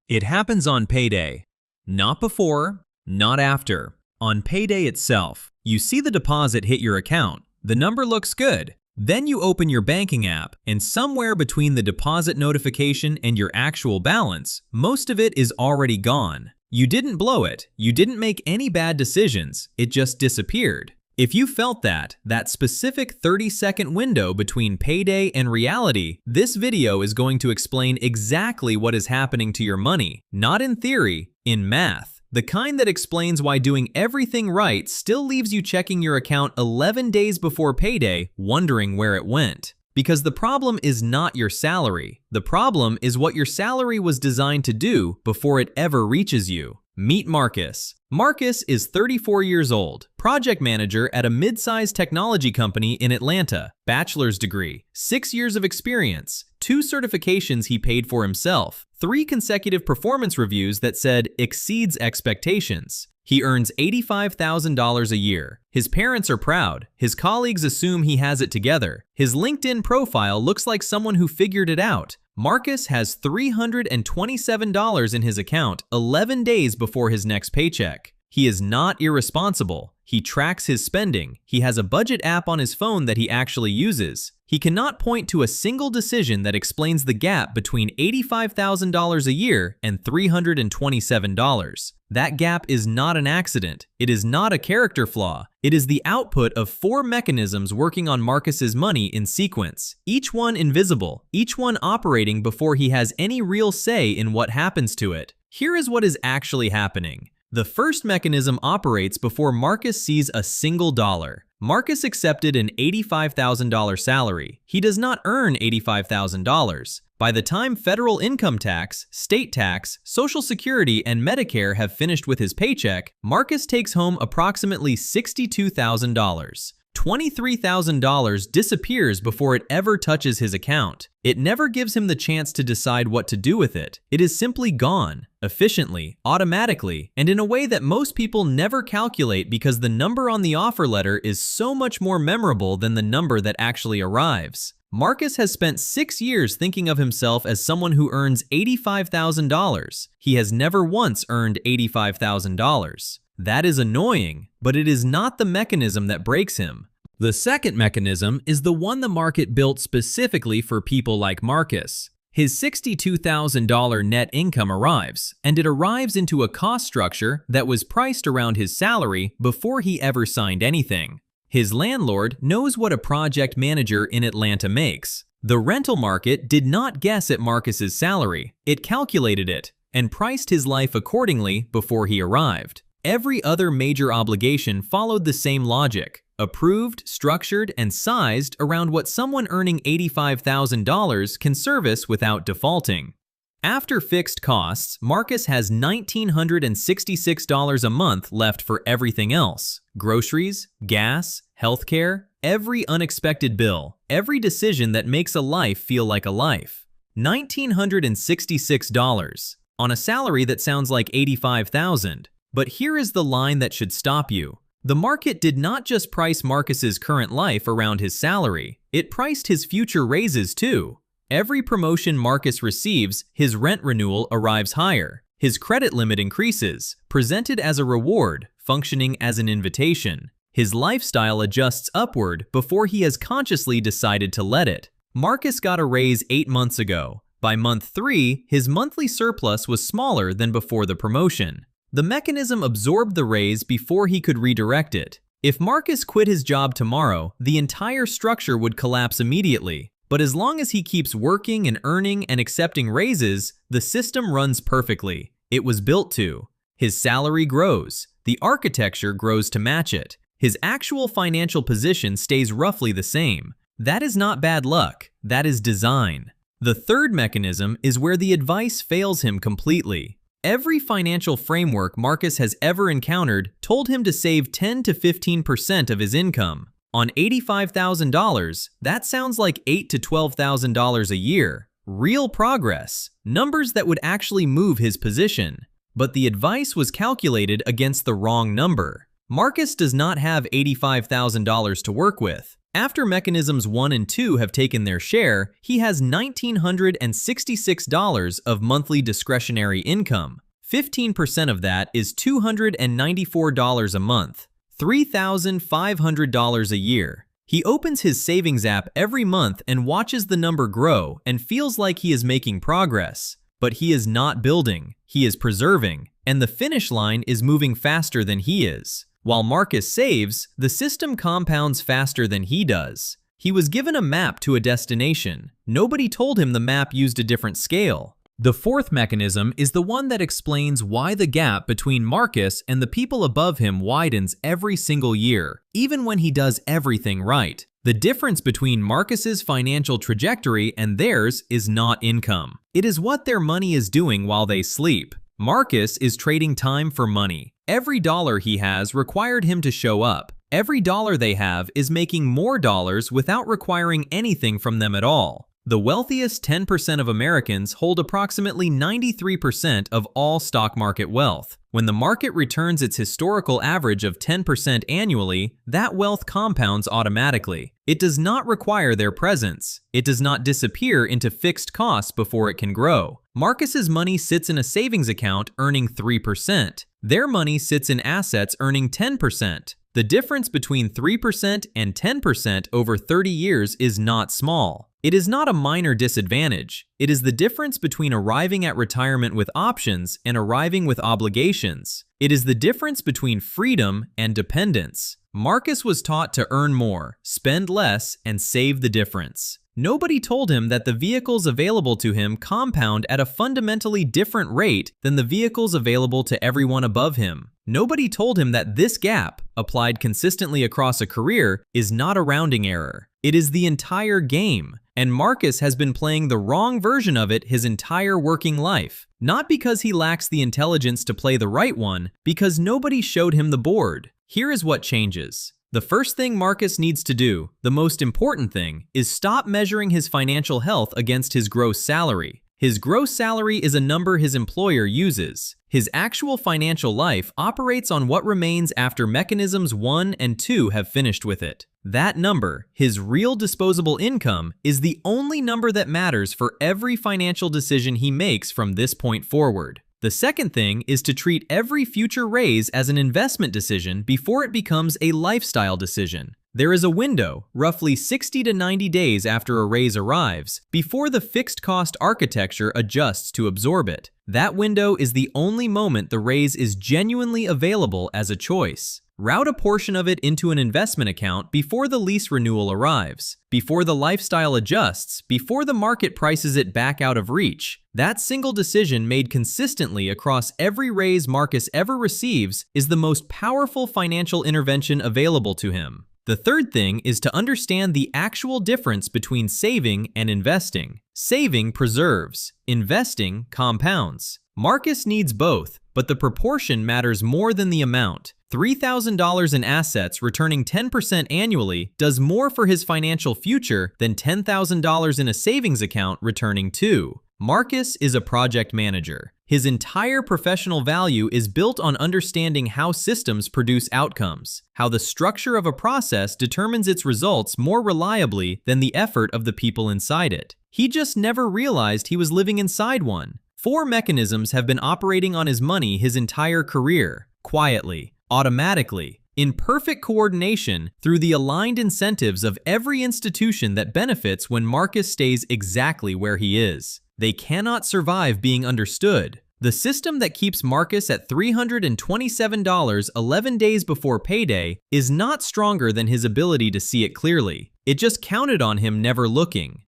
It happens on payday. Not before, not after. On payday itself, you see the deposit hit your account. The number looks good. Then you open your banking app, and somewhere between the deposit notification and your actual balance, most of it is already gone. You didn't blow it. You didn't make any bad decisions. It just disappeared. If you felt that specific 30-second window between payday and reality, this video is going to explain exactly what is happening to your money, not in theory, in math. The kind that explains why doing everything right still leaves you checking your account 11 days before payday, wondering where it went. Because the problem is not your salary. The problem is what your salary was designed to do before it ever reaches you. Meet Marcus. Marcus is 34 years old, project manager at a mid-sized technology company in Atlanta, bachelor's degree, 6 years of experience, 2 certifications he paid for himself, 3 consecutive performance reviews that said exceeds expectations. He earns $85,000 a year. His parents are proud. His colleagues assume he has it together. His LinkedIn profile looks like someone who figured it out. Marcus has $327 in his account 11 days before his next paycheck. He is not irresponsible. He tracks his spending. He has a budget app on his phone that he actually uses. He cannot point to a single decision that explains the gap between $85,000 a year and $327. That gap is not an accident. It is not a character flaw. It is the output of 4 mechanisms working on Marcus's money in sequence, each one invisible, each one operating before he has any real say in what happens to it. Here is what is actually happening. The first mechanism operates before Marcus sees a single dollar. Marcus accepted an $85,000 salary. He does not earn $85,000. By the time federal income tax, state tax, Social Security, and Medicare have finished with his paycheck, Marcus takes home approximately $62,000. $23,000 disappears before it ever touches his account. It never gives him the chance to decide what to do with it. It is simply gone, efficiently, automatically, and in a way that most people never calculate because the number on the offer letter is so much more memorable than the number that actually arrives. Marcus has spent 6 years thinking of himself as someone who earns $85,000. He has never once earned $85,000. That is annoying, but it is not the mechanism that breaks him. The second mechanism is the one the market built specifically for people like Marcus. His $62,000 net income arrives, and it arrives into a cost structure that was priced around his salary before he ever signed anything. His landlord knows what a project manager in Atlanta makes. The rental market did not guess at Marcus's salary. It calculated it and priced his life accordingly before he arrived. Every other major obligation followed the same logic, approved, structured, and sized around what someone earning $85,000 can service without defaulting. After fixed costs, Marcus has $1,966 a month left for everything else: groceries, gas, healthcare, every unexpected bill, every decision that makes a life feel like a life. $1,966 on a salary that sounds like $85,000. But here is the line that should stop you. The market did not just price Marcus's current life around his salary, it priced his future raises too. Every promotion Marcus receives, his rent renewal arrives higher. His credit limit increases, presented as a reward, functioning as an invitation. His lifestyle adjusts upward before he has consciously decided to let it. Marcus got a raise 8 months ago. By month 3, his monthly surplus was smaller than before the promotion. The mechanism absorbed the raise before he could redirect it. If Marcus quit his job tomorrow, the entire structure would collapse immediately. But as long as he keeps working and earning and accepting raises, the system runs perfectly. It was built to. His salary grows. The architecture grows to match it. His actual financial position stays roughly the same. That is not bad luck. That is design. The third mechanism is where the advice fails him completely. Every financial framework Marcus has ever encountered told him to save 10 to 15% of his income. On $85,000, that sounds like $8,000 to $12,000 a year. Real progress. Numbers that would actually move his position. But the advice was calculated against the wrong number. Marcus does not have $85,000 to work with. After mechanisms 1 and 2 have taken their share, he has $1,966 of monthly discretionary income. 15% of that is $294 a month, $3,500 a year. He opens his savings app every month and watches the number grow and feels like he is making progress. But he is not building, he is preserving, and the finish line is moving faster than he is. While Marcus saves, the system compounds faster than he does. He was given a map to a destination. Nobody told him the map used a different scale. The fourth mechanism is the one that explains why the gap between Marcus and the people above him widens every single year, even when he does everything right. The difference between Marcus's financial trajectory and theirs is not income. It is what their money is doing while they sleep. Marcus is trading time for money. Every dollar he has required him to show up. Every dollar they have is making more dollars without requiring anything from them at all. The wealthiest 10% of Americans hold approximately 93% of all stock market wealth. When the market returns its historical average of 10% annually, that wealth compounds automatically. It does not require their presence. It does not disappear into fixed costs before it can grow. Marcus's money sits in a savings account earning 3%. Their money sits in assets earning 10%. The difference between 3% and 10% over 30 years is not small. It is not a minor disadvantage. It is the difference between arriving at retirement with options and arriving with obligations. It is the difference between freedom and dependence. Marcus was taught to earn more, spend less, and save the difference. Nobody told him that the vehicles available to him compound at a fundamentally different rate than the vehicles available to everyone above him. Nobody told him that this gap, applied consistently across a career, is not a rounding error. It is the entire game, and Marcus has been playing the wrong version of it his entire working life. Not because he lacks the intelligence to play the right one, because nobody showed him the board. Here is what changes. The first thing Marcus needs to do, the most important thing, is stop measuring his financial health against his gross salary. His gross salary is a number his employer uses. His actual financial life operates on what remains after mechanisms 1 and 2 have finished with it. That number, his real disposable income, is the only number that matters for every financial decision he makes from this point forward. The second thing is to treat every future raise as an investment decision before it becomes a lifestyle decision. There is a window, roughly 60 to 90 days after a raise arrives, before the fixed cost architecture adjusts to absorb it. That window is the only moment the raise is genuinely available as a choice. Route a portion of it into an investment account before the lease renewal arrives, before the lifestyle adjusts, before the market prices it back out of reach. That single decision made consistently across every raise Marcus ever receives is the most powerful financial intervention available to him. The third thing is to understand the actual difference between saving and investing. Saving preserves, investing compounds. Marcus needs both, but the proportion matters more than the amount. $3,000 in assets returning 10% annually does more for his financial future than $10,000 in a savings account returning 2. Marcus is a project manager. His entire professional value is built on understanding how systems produce outcomes, how the structure of a process determines its results more reliably than the effort of the people inside it. He just never realized he was living inside one. 4 mechanisms have been operating on his money his entire career, quietly, automatically, in perfect coordination through the aligned incentives of every institution that benefits when Marcus stays exactly where he is. They cannot survive being understood. The system that keeps Marcus at $327 11 days before payday is not stronger than his ability to see it clearly. It just counted on him never looking.